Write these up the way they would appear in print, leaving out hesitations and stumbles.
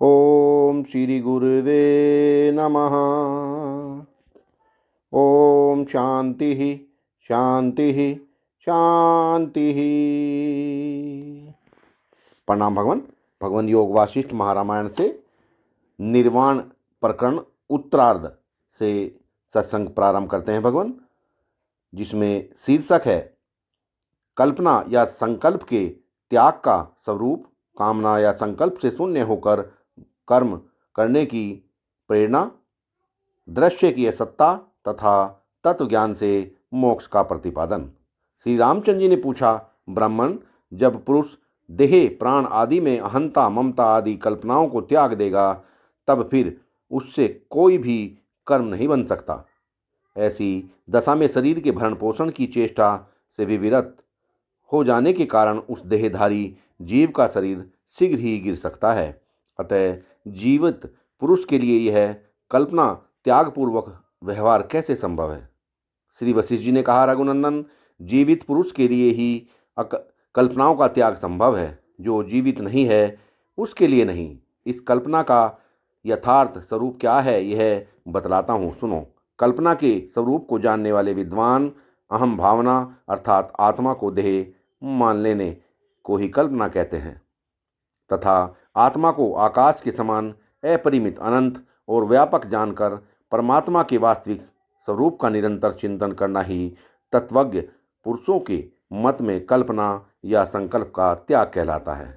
ओम श्री गुरुवे नमः। ओम शांति शांति शांति। प्रणाम भगवान। भगवान योग वासिष्ठ महारामायण से निर्वाण प्रकरण उत्तरार्ध से सत्संग प्रारंभ करते हैं भगवान, जिसमें शीर्षक है कल्पना या संकल्प के त्याग का स्वरूप, कामना या संकल्प से शून्य होकर कर्म करने की प्रेरणा, दृश्य की सत्ता तथा तत्व ज्ञान से मोक्ष का प्रतिपादन। श्री रामचंद्र जी ने पूछा, ब्राह्मण, जब पुरुष देह प्राण आदि में अहंता ममता आदि कल्पनाओं को त्याग देगा, तब फिर उससे कोई भी कर्म नहीं बन सकता। ऐसी दशा में शरीर के भरण पोषण की चेष्टा से भी विरत हो जाने के कारण उस देहधारी जीव का शरीर शीघ्र ही गिर सकता है। अतः जीवित पुरुष के लिए यह कल्पना त्यागपूर्वक व्यवहार कैसे संभव है? श्री वशिष्ठ जी ने कहा, रघुनंदन, जीवित पुरुष के लिए ही कल्पनाओं का त्याग संभव है। जो जीवित नहीं है उसके लिए नहीं। इस कल्पना का यथार्थ स्वरूप क्या है, यह बतलाता हूँ, सुनो। कल्पना के स्वरूप को जानने वाले विद्वान अहम भावना अर्थात आत्मा को देह मान लेने को ही कल्पना कहते हैं तथा आत्मा को आकाश के समान अपरिमित अनंत और व्यापक जानकर परमात्मा के वास्तविक स्वरूप का निरंतर चिंतन करना ही तत्वज्ञ पुरुषों के मत में कल्पना या संकल्प का त्याग कहलाता है।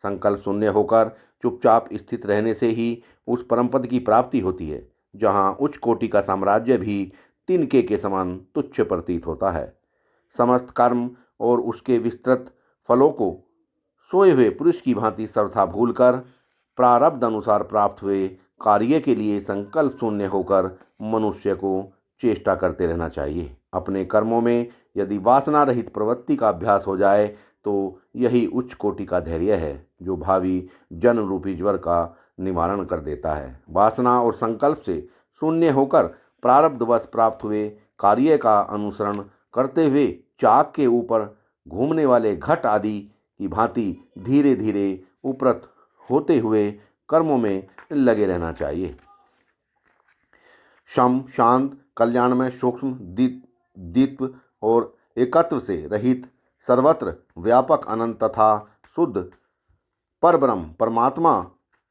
संकल्प शून्य होकर चुपचाप स्थित रहने से ही उस परम पद की प्राप्ति होती है, जहाँ उच्च कोटि का साम्राज्य भी तिनके के समान तुच्छ प्रतीत होता है। समस्त कर्म और उसके विस्तृत फलों को सोए हुए पुरुष की भांति सर्वथा भूलकर प्रारब्ध अनुसार प्राप्त हुए कार्य के लिए संकल्प शून्य होकर मनुष्य को चेष्टा करते रहना चाहिए। अपने कर्मों में यदि वासना रहित प्रवृत्ति का अभ्यास हो जाए तो यही उच्च कोटि का धैर्य है, जो भावी जन्म रूपी ज्वर का निवारण कर देता है। वासना और संकल्प से शून्य होकर प्रारब्धवश प्राप्त हुए कार्य का अनुसरण करते हुए चाक के ऊपर घूमने वाले घट आदि की भांति धीरे धीरे उपरत होते हुए कर्मों में लगे रहना चाहिए। शम शांत कल्याणमय सूक्ष्म दीप्त और एकत्व से रहित सर्वत्र व्यापक अनंत तथा शुद्ध परब्रह्म परमात्मा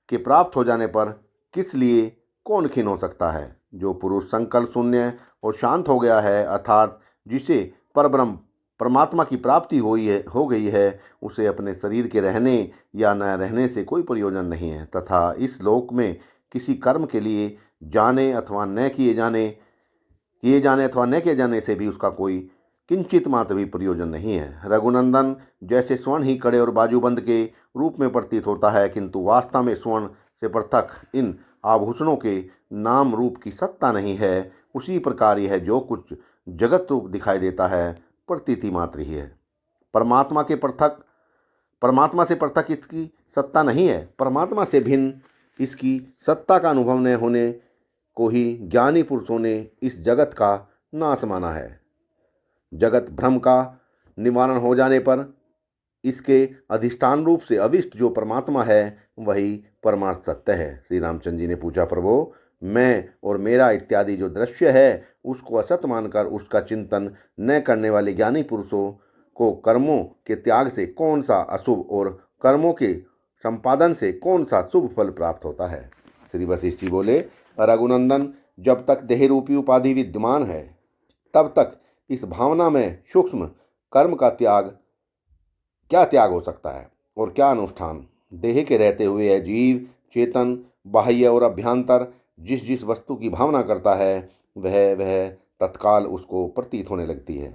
के प्राप्त हो जाने पर किस लिए कौन खीन हो सकता है? जो पुरुष संकल्प शून्य और शांत हो गया है, अर्थात जिसे परब्रह्म परमात्मा की प्राप्ति हो गई है, उसे अपने शरीर के रहने या न रहने से कोई प्रयोजन नहीं है तथा इस लोक में किसी कर्म के लिए जाने अथवा न किए जाने अथवा न किए जाने से भी उसका कोई किंचित मात्र भी प्रयोजन नहीं है। रघुनंदन, जैसे स्वर्ण ही कड़े और बाजूबंद के रूप में प्रतीत होता है, किंतु वास्तव में स्वर्ण से पृथक इन आभूषणों के नाम रूप की सत्ता नहीं है, उसी प्रकार यह जो कुछ जगत रूप दिखाई देता है प्रतीति मात्र ही है। परमात्मा से पृथक इसकी सत्ता नहीं है। परमात्मा से भिन्न इसकी सत्ता का अनुभव न होने को ही ज्ञानी पुरुषों ने इस जगत का नाश माना है। जगत भ्रम का निवारण हो जाने पर इसके अधिष्ठान रूप से अविष्ट जो परमात्मा है वही परमार्थ सत्य है। श्री रामचंद्र जी ने पूछा, प्रभु, मैं और मेरा इत्यादि जो दृश्य है उसको असत मानकर उसका चिंतन न करने वाले ज्ञानी पुरुषों को कर्मों के त्याग से कौन सा अशुभ और कर्मों के संपादन से कौन सा शुभ फल प्राप्त होता है? श्री वशिष्ठ जी बोले, रघुनंदन, जब तक देह रूपी उपाधि विद्यमान है तब तक इस भावना में सूक्ष्म कर्म का क्या त्याग हो सकता है और क्या अनुष्ठान? देह के रहते हुए यह जीव चेतन बाह्य और अभ्यंतर जिस जिस वस्तु की भावना करता है वह तत्काल उसको प्रतीत होने लगती है,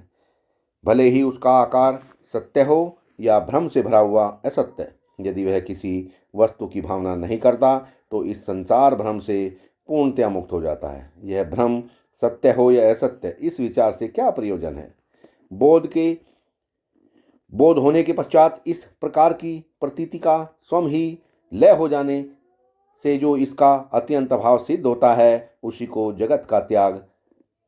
भले ही उसका आकार सत्य हो या भ्रम से भरा हुआ असत्य। यदि वह किसी वस्तु की भावना नहीं करता तो इस संसार भ्रम से पूर्णतया मुक्त हो जाता है। यह भ्रम सत्य हो या असत्य, इस विचार से क्या प्रयोजन है? बोध होने के पश्चात इस प्रकार की प्रतीति का स्वयं ही लय हो जाने से जो इसका अत्यंत अभाव सिद्ध होता है उसी को जगत का त्याग,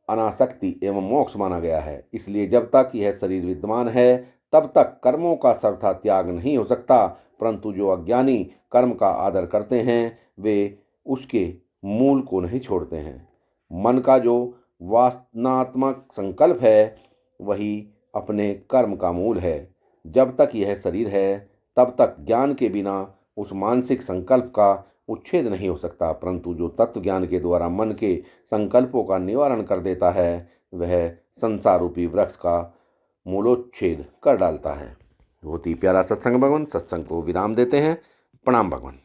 अनासक्ति एवं मोक्ष माना गया है। इसलिए जब तक यह शरीर विद्यमान है तब तक कर्मों का सर्वथा त्याग नहीं हो सकता, परंतु जो अज्ञानी कर्म का आदर करते हैं वे उसके मूल को नहीं छोड़ते हैं। मन का जो वासनात्मक संकल्प है वही अपने कर्म का मूल है। जब तक यह शरीर है तब तक ज्ञान के बिना उस मानसिक संकल्प का उच्छेद नहीं हो सकता, परंतु जो तत्व ज्ञान के द्वारा मन के संकल्पों का निवारण कर देता है वह संसार रूपी वृक्ष का मूलोच्छेद कर डालता है। बहुत ही प्यारा सत्संग भगवान। सत्संग को विराम देते हैं। प्रणाम भगवान।